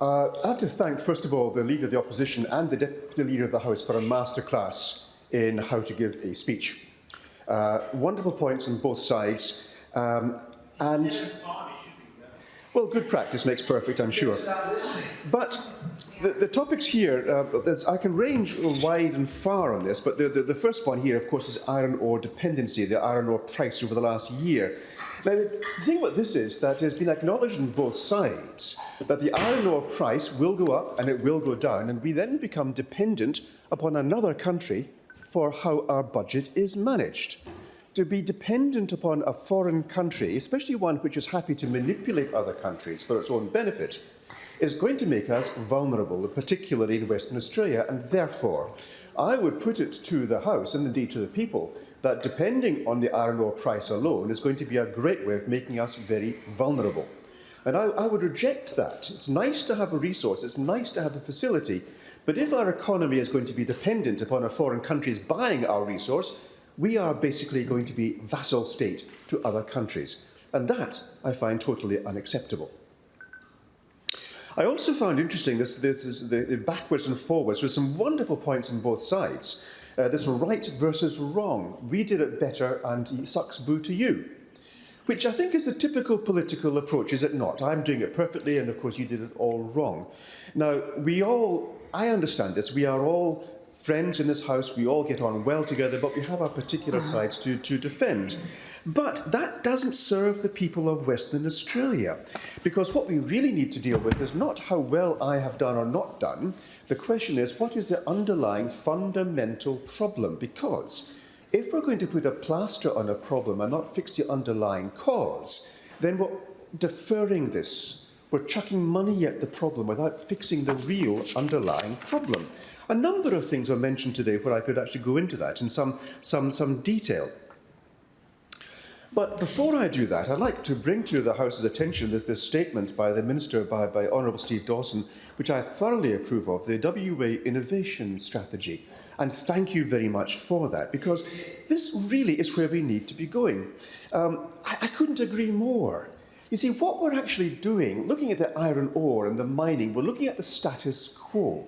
I have to thank, first of all, the Leader of the Opposition and the Deputy Leader of the House for a masterclass in how to give a speech. Wonderful points on both sides. Well, good practice makes perfect, I'm sure. But the topics here, I can range wide and far on this, but the first one here, of course, is iron ore dependency, the iron ore price over the last year. Now, the thing about this is that it has been acknowledged on both sides that the iron ore price will go up and it will go down, and we then become dependent upon another country for how our budget is managed. To be dependent upon a foreign country, especially one which is happy to manipulate other countries for its own benefit, is going to make us vulnerable, particularly in Western Australia, and therefore I would put it to the House, and indeed to the people, that depending on the iron ore price alone is going to be a great way of making us very vulnerable. And I would reject that. It's nice to have a resource, it's nice to have the facility, but if our economy is going to be dependent upon a foreign countries buying our resource, we are basically going to be vassal state to other countries. And that I find totally unacceptable. I also found interesting this is the backwards and forwards with some wonderful points on both sides. This right versus wrong. We did it better and sucks boo to you. Which I think is the typical political approach, is it not? I'm doing it perfectly and of course you did it all wrong. Now, I understand this, we are all friends in this House, we all get on well together, but we have our particular sides to defend. But that doesn't serve the people of Western Australia, because what we really need to deal with is not how well I have done or not done. The question is, what is the underlying fundamental problem? Because if we're going to put a plaster on a problem and not fix the underlying cause, then we're deferring this. We're chucking money at the problem without fixing the real underlying problem. A number of things were mentioned today where I could actually go into that in some detail. But before I do that, I'd like to bring to the House's attention this statement by the Minister, by Honourable Steve Dawson, which I thoroughly approve of, the WA Innovation Strategy. And thank you very much for that, because this really is where we need to be going. I couldn't agree more. You see, what we're actually doing, looking at the iron ore and the mining, we're looking at the status quo.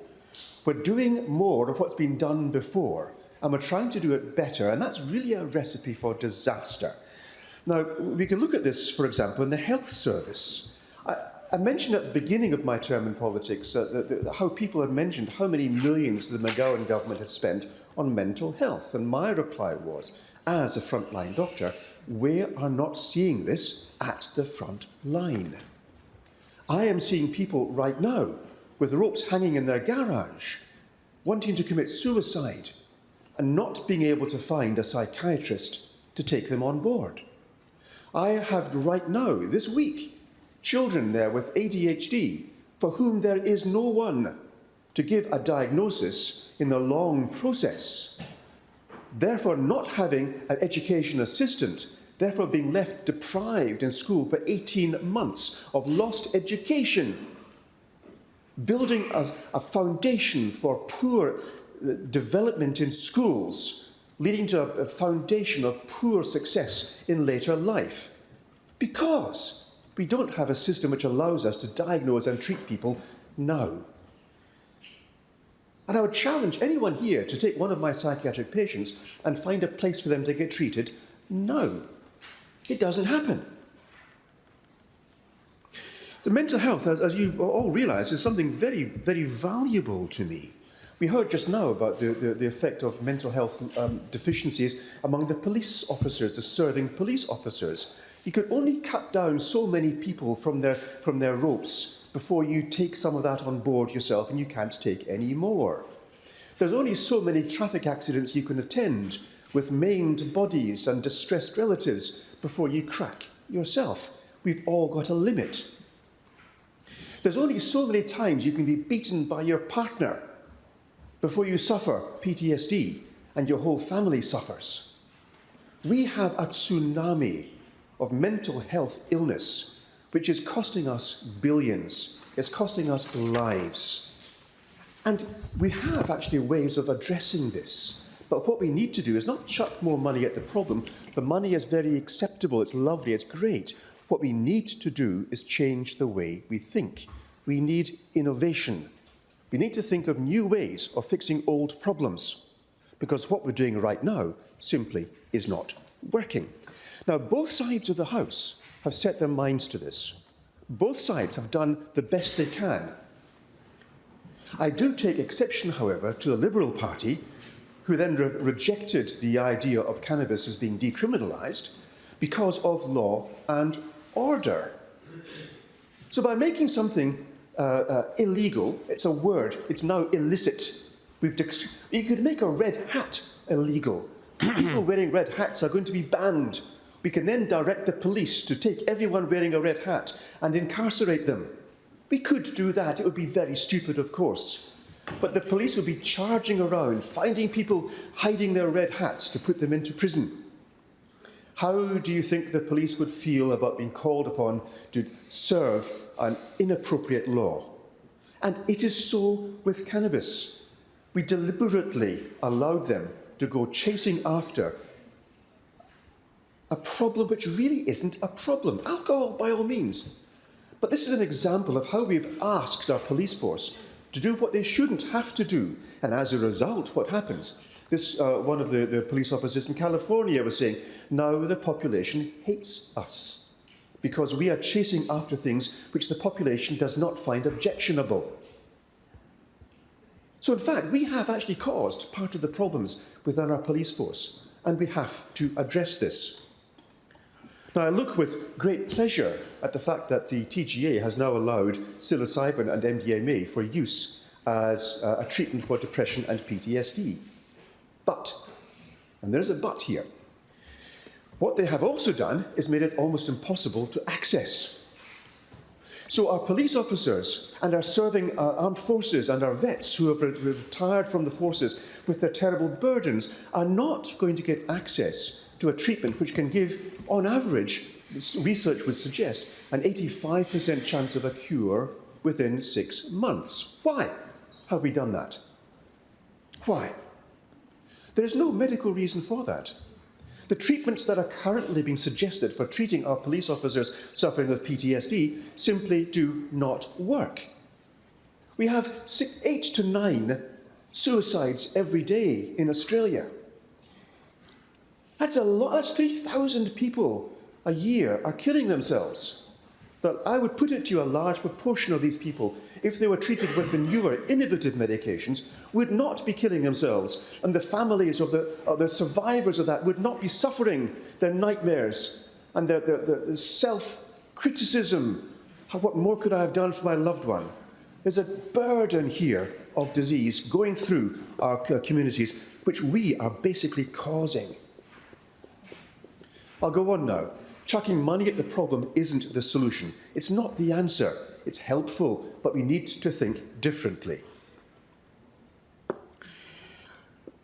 We're doing more of what's been done before, and we're trying to do it better, and that's really a recipe for disaster. Now, we can look at this, for example, in the health service. I mentioned at the beginning of my term in politics how people had mentioned how many millions the McGowan government had spent on mental health, and my reply was, as a frontline doctor, we are not seeing this at the front line. I am seeing people right now with ropes hanging in their garage, wanting to commit suicide and not being able to find a psychiatrist to take them on board. I have right now, this week, children there with ADHD for whom there is no one to give a diagnosis in the long process, therefore not having an education assistant, therefore being left deprived in school for 18 months of lost education, building as a foundation for poor development in schools, leading to a foundation of poor success in later life, because we don't have a system which allows us to diagnose and treat people now. And I would challenge anyone here to take one of my psychiatric patients and find a place for them to get treated now. It doesn't happen. The mental health, as you all realise, is something very, very valuable to me. We heard just now about the effect of mental health deficiencies among the police officers, the serving police officers. You could only cut down so many people from their ropes before you take some of that on board yourself, and you can't take any more. There's only so many traffic accidents you can attend with maimed bodies and distressed relatives before you crack yourself. We've all got a limit. There's only so many times you can be beaten by your partner before you suffer PTSD and your whole family suffers. We have a tsunami of mental health illness which is costing us billions. It's costing us lives. And we have actually ways of addressing this. But what we need to do is not chuck more money at the problem. The money is very acceptable, it's lovely, it's great. What we need to do is change the way we think. we need innovation. We need to think of new ways of fixing old problems, because what we're doing right now simply is not working. Now, both sides of the House have set their minds to this. Both sides have done the best they can. I do take exception, however, to the Liberal Party, who then rejected the idea of cannabis as being decriminalised because of law and order. So by making something illegal, it's a word, it's now illicit. You could make a red hat illegal. People wearing red hats are going to be banned. We can then direct the police to take everyone wearing a red hat and incarcerate them. We could do that. It would be very stupid, of course. But the police would be charging around, finding people hiding their red hats to put them into prison. How do you think the police would feel about being called upon to serve an inappropriate law? And it is so with cannabis. We deliberately allowed them to go chasing after a problem which really isn't a problem. Alcohol, by all means. But this is an example of how we've asked our police force to do what they shouldn't have to do. And as a result, what happens? One of the police officers in California was saying, now the population hates us because we are chasing after things which the population does not find objectionable. So in fact, we have actually caused part of the problems within our police force, and we have to address this. Now, I look with great pleasure at the fact that the TGA has now allowed psilocybin and MDMA for use as a treatment for depression and PTSD. But, and there's a but here, what they have also done is made it almost impossible to access. So our police officers and our serving armed forces and our vets who have retired from the forces with their terrible burdens are not going to get access to a treatment which can give, on average, research would suggest, an 85% chance of a cure within 6 months. Why have we done that? Why? There is no medical reason for that. The treatments that are currently being suggested for treating our police officers suffering with PTSD simply do not work. We have 8 to 9 suicides every day in Australia. That's a lot. That's 3,000 people a year are killing themselves. But I would put it to you, a large proportion of these people, if they were treated with the newer, innovative medications, would not be killing themselves. And the families of the survivors of that would not be suffering their nightmares and their self-criticism. What more could I have done for my loved one? There's a burden here of disease going through our communities, which we are basically causing. I'll go on now. Chucking money at the problem isn't the solution. It's not the answer. It's helpful, but we need to think differently.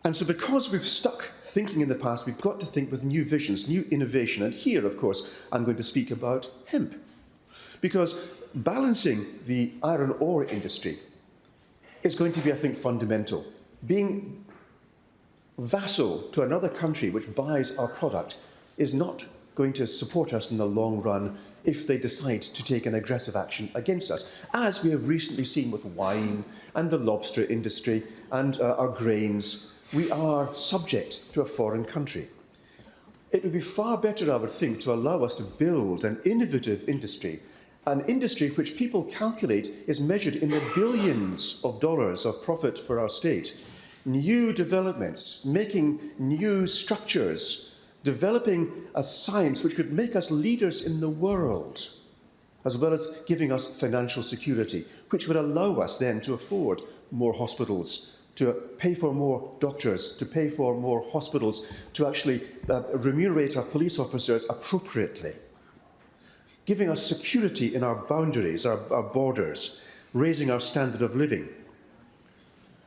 And so because we've stuck thinking in the past, we've got to think with new visions, new innovation. And here, of course, I'm going to speak about hemp. Because balancing the iron ore industry is going to be, I think, fundamental. Being vassal to another country which buys our product is not going to support us in the long run if they decide to take an aggressive action against us, as we have recently seen with wine and the lobster industry and our grains. We are subject to a foreign country. It would be far better, I would think, to allow us to build an innovative industry, an industry which people calculate is measured in the billions of dollars of profit for our state. New developments, making new structures, developing a science which could make us leaders in the world, as well as giving us financial security, which would allow us then to afford more hospitals, to pay for more doctors, to pay for more hospitals, to actually remunerate our police officers appropriately, giving us security in our boundaries, our borders, raising our standard of living.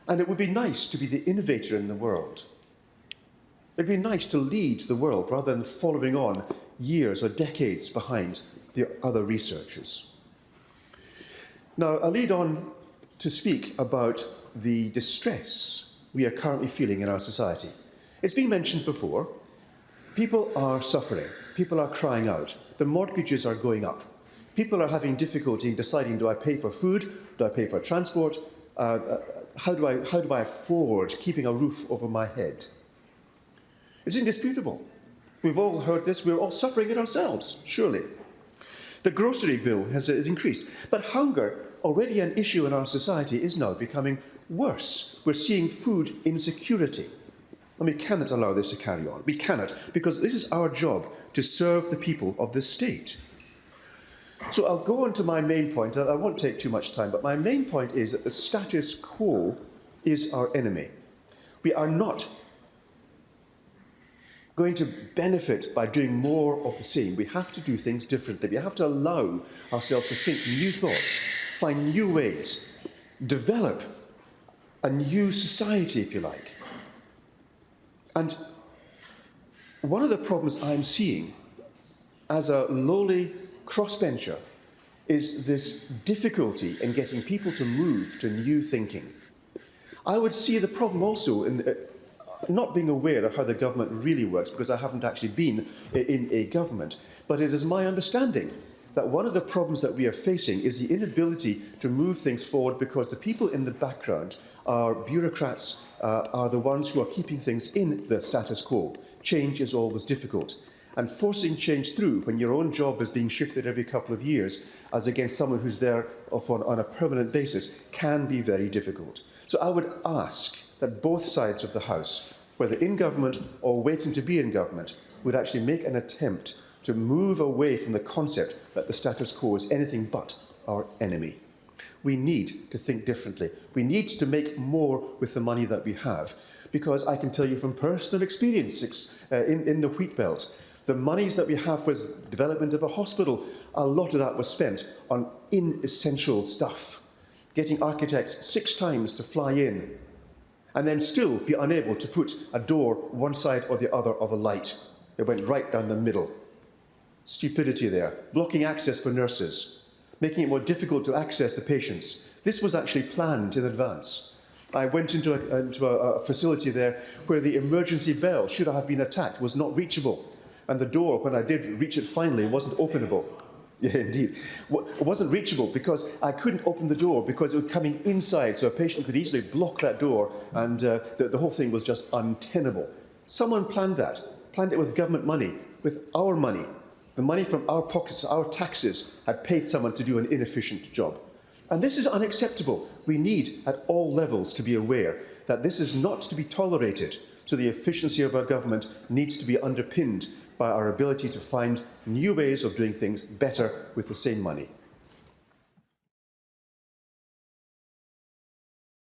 And it would be nice to be the innovator in the world. It'd be nice to lead the world rather than following on years or decades behind the other researchers. Now, I'll lead on to speak about the distress we are currently feeling in our society. It's been mentioned before. People are suffering. People are crying out. The mortgages are going up. People are having difficulty in deciding, do I pay for food? Do I pay for transport? How do I afford keeping a roof over my head? It's indisputable. We've all heard this. We're all suffering it ourselves, surely. The grocery bill has increased. But hunger, already an issue in our society, is now becoming worse. We're seeing food insecurity. And we cannot allow this to carry on. We cannot, because this is our job to serve the people of this state. So I'll go on to my main point. I won't take too much time, but my main point is that the status quo is our enemy. We are not going to benefit by doing more of the same. We have to do things differently. We have to allow ourselves to think new thoughts, find new ways, develop a new society, if you like. And one of the problems I'm seeing as a lowly crossbencher is this difficulty in getting people to move to new thinking. I would see the problem also in not being aware of how the government really works, because I haven't actually been in a government, but it is my understanding that one of the problems that we are facing is the inability to move things forward because the people in the background, our bureaucrats, are the ones who are keeping things in the status quo. Change is always difficult. And forcing change through when your own job is being shifted every couple of years, as against someone who's there on a permanent basis, can be very difficult. So I would ask that both sides of the House, whether in government or waiting to be in government, would actually make an attempt to move away from the concept that the status quo is anything but our enemy. We need to think differently. We need to make more with the money that we have, because I can tell you from personal experience in the wheat belt, the monies that we have for the development of a hospital, a lot of that was spent on inessential stuff. Getting architects 6 times to fly in, and then still be unable to put a door one side or the other of a light. It went right down the middle. Stupidity there. Blocking access for nurses. Making it more difficult to access the patients. This was actually planned in advance. I went into a facility there where the emergency bell, should I have been attacked, was not reachable. And the door, when I did reach it finally, wasn't openable. Yeah, indeed. It wasn't reachable because I couldn't open the door because it was coming inside, so a patient could easily block that door, and the whole thing was just untenable. Someone planned it with government money, with our money. The money from our pockets, our taxes, had paid someone to do an inefficient job. And this is unacceptable. We need, at all levels, to be aware that this is not to be tolerated. So the efficiency of our government needs to be underpinned by our ability to find new ways of doing things better with the same money.